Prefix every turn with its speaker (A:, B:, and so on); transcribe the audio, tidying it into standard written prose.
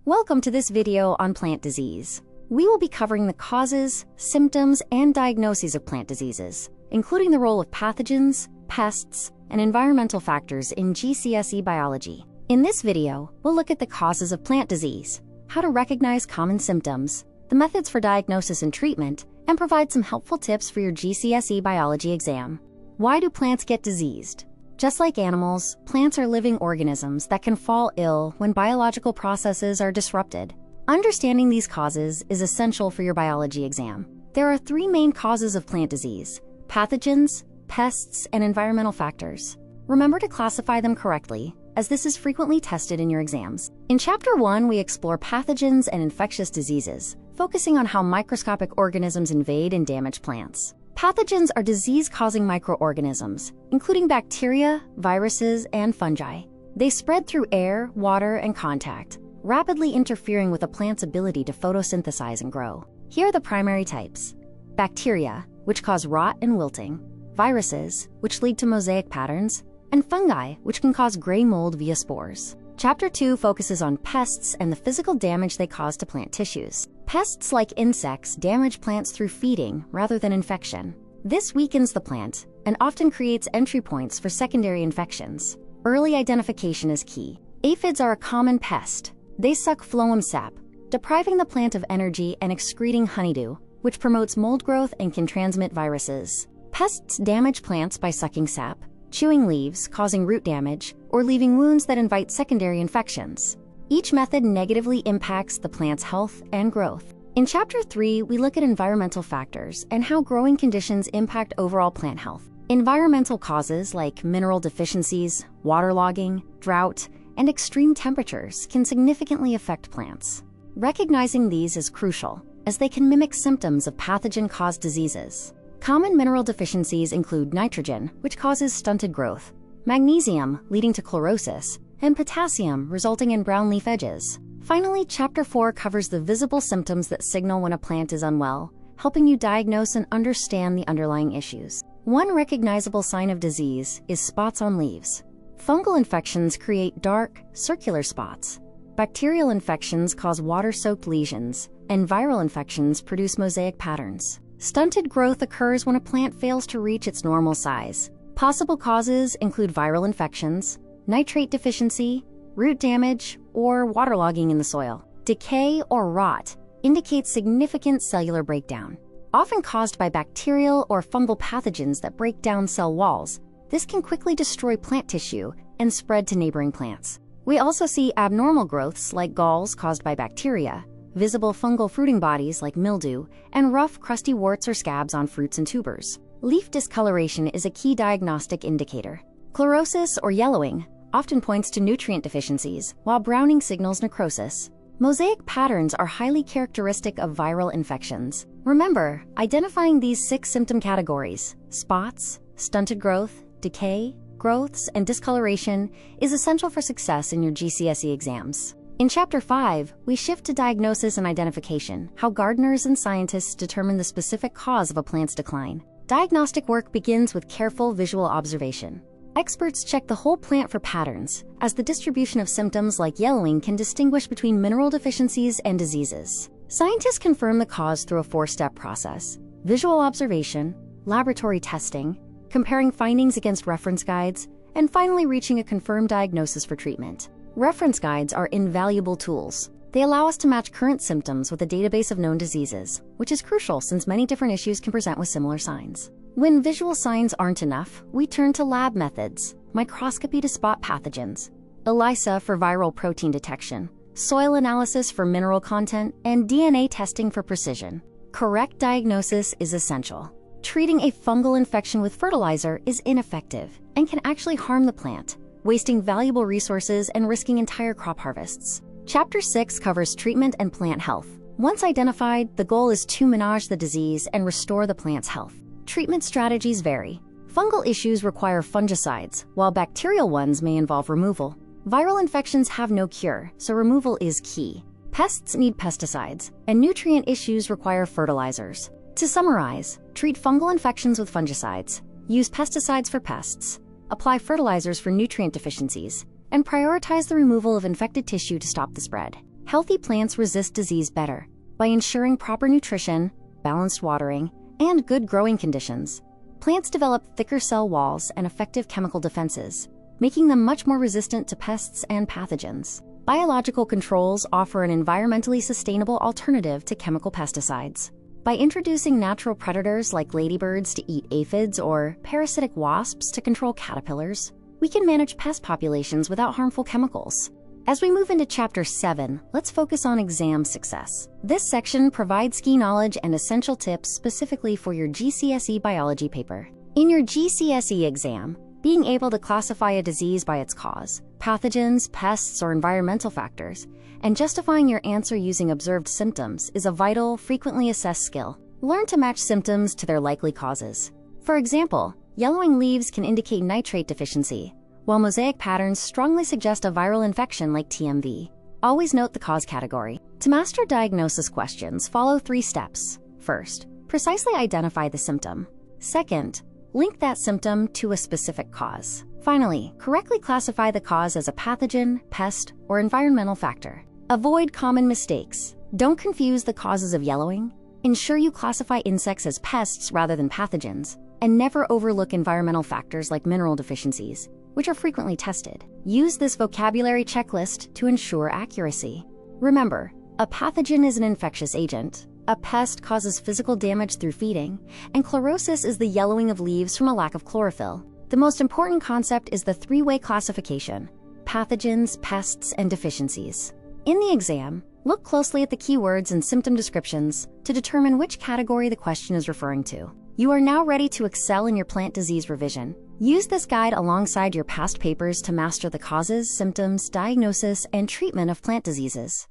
A: Welcome to this video on plant disease. We will be covering the causes, symptoms, and diagnoses of plant diseases, including the role of pathogens, pests, and environmental factors in GCSE Biology. In this video, we'll look at the causes of plant disease, how to recognize common symptoms, the methods for diagnosis and treatment, and provide some helpful tips for your GCSE Biology exam. Why do plants get diseased? Just like animals, plants are living organisms that can fall ill when biological processes are disrupted. Understanding these causes is essential for your biology exam. There are three main causes of plant disease: pathogens, pests, and environmental factors. Remember to classify them correctly, as this is frequently tested in your exams. In Chapter 1, we explore pathogens and infectious diseases, focusing on how microscopic organisms invade and damage plants. Pathogens are disease-causing microorganisms, including bacteria, viruses, and fungi. They spread through air, water, and contact, rapidly interfering with a plant's ability to photosynthesize and grow. Here are the primary types: bacteria, which cause rot and wilting; viruses, which lead to mosaic patterns; and fungi, which can cause gray mold via spores. Chapter 2 focuses on pests and the physical damage they cause to plant tissues. Pests like insects damage plants through feeding rather than infection. This weakens the plant and often creates entry points for secondary infections. Early identification is key. Aphids are a common pest. They suck phloem sap, depriving the plant of energy and excreting honeydew, which promotes mold growth and can transmit viruses. Pests damage plants by sucking sap, chewing leaves, causing root damage, or leaving wounds that invite secondary infections. Each method negatively impacts the plant's health and growth. In Chapter 3, we look at environmental factors and how growing conditions impact overall plant health. Environmental causes like mineral deficiencies, waterlogging, drought, and extreme temperatures can significantly affect plants. Recognizing these is crucial, as they can mimic symptoms of pathogen-caused diseases. Common mineral deficiencies include nitrogen, which causes stunted growth, magnesium, leading to chlorosis, and potassium, resulting in brown leaf edges. Finally, Chapter 4 covers the visible symptoms that signal when a plant is unwell, helping you diagnose and understand the underlying issues. One recognizable sign of disease is spots on leaves. Fungal infections create dark, circular spots. Bacterial infections cause water-soaked lesions, and viral infections produce mosaic patterns. Stunted growth occurs when a plant fails to reach its normal size. Possible causes include viral infections, nitrate deficiency, root damage, or waterlogging in the soil. Decay or rot indicates significant cellular breakdown. Often caused by bacterial or fungal pathogens that break down cell walls, this can quickly destroy plant tissue and spread to neighboring plants. We also see abnormal growths like galls caused by bacteria, visible fungal fruiting bodies like mildew, and rough, crusty warts or scabs on fruits and tubers. Leaf discoloration is a key diagnostic indicator. Chlorosis or yellowing often points to nutrient deficiencies, while browning signals necrosis. Mosaic patterns are highly characteristic of viral infections. Remember, identifying these 6 symptom categories, spots, stunted growth, decay, growths, and discoloration, is essential for success in your GCSE exams. In Chapter 5, we shift to diagnosis and identification, how gardeners and scientists determine the specific cause of a plant's decline. Diagnostic work begins with careful visual observation. Experts check the whole plant for patterns, as the distribution of symptoms like yellowing can distinguish between mineral deficiencies and diseases. Scientists confirm the cause through a 4-step process: visual observation, laboratory testing, comparing findings against reference guides, and finally reaching a confirmed diagnosis for treatment. Reference guides are invaluable tools. They allow us to match current symptoms with a database of known diseases, which is crucial since many different issues can present with similar signs. When visual signs aren't enough, we turn to lab methods: microscopy to spot pathogens, ELISA for viral protein detection, soil analysis for mineral content, and DNA testing for precision. Correct diagnosis is essential. Treating a fungal infection with fertilizer is ineffective and can actually harm the plant, wasting valuable resources and risking entire crop harvests. Chapter 6 covers treatment and plant health. Once identified, the goal is to manage the disease and restore the plant's health. Treatment strategies vary. Fungal issues require fungicides, while bacterial ones may involve removal. Viral infections have no cure, so removal is key. Pests need pesticides, and nutrient issues require fertilizers. To summarize, treat fungal infections with fungicides, use pesticides for pests, apply fertilizers for nutrient deficiencies, and prioritize the removal of infected tissue to stop the spread. Healthy plants resist disease better by ensuring proper nutrition, balanced watering, and good growing conditions. Plants develop thicker cell walls and effective chemical defenses, making them much more resistant to pests and pathogens. Biological controls offer an environmentally sustainable alternative to chemical pesticides. By introducing natural predators like ladybirds to eat aphids or parasitic wasps to control caterpillars, we can manage pest populations without harmful chemicals. As we move into Chapter 7, let's focus on exam success. This section provides key knowledge and essential tips specifically for your GCSE Biology paper. In your GCSE exam, being able to classify a disease by its cause, pathogens, pests, or environmental factors, and justifying your answer using observed symptoms is a vital, frequently assessed skill. Learn to match symptoms to their likely causes. For example, yellowing leaves can indicate nitrate deficiency, while mosaic patterns strongly suggest a viral infection like TMV. Always note the cause category. To master diagnosis questions, follow 3 steps. First, precisely identify the symptom. Second, link that symptom to a specific cause. Finally, correctly classify the cause as a pathogen, pest, or environmental factor. Avoid common mistakes. Don't confuse the causes of yellowing. Ensure you classify insects as pests rather than pathogens, and never overlook environmental factors like mineral deficiencies, which are frequently tested. Use this vocabulary checklist to ensure accuracy. Remember, a pathogen is an infectious agent, a pest causes physical damage through feeding, and chlorosis is the yellowing of leaves from a lack of chlorophyll. The most important concept is the 3-way classification: pathogens, pests, and deficiencies. In the exam, look closely at the keywords and symptom descriptions to determine which category the question is referring to. You are now ready to excel in your plant disease revision. Use this guide alongside your past papers to master the causes, symptoms, diagnosis, and treatment of plant diseases.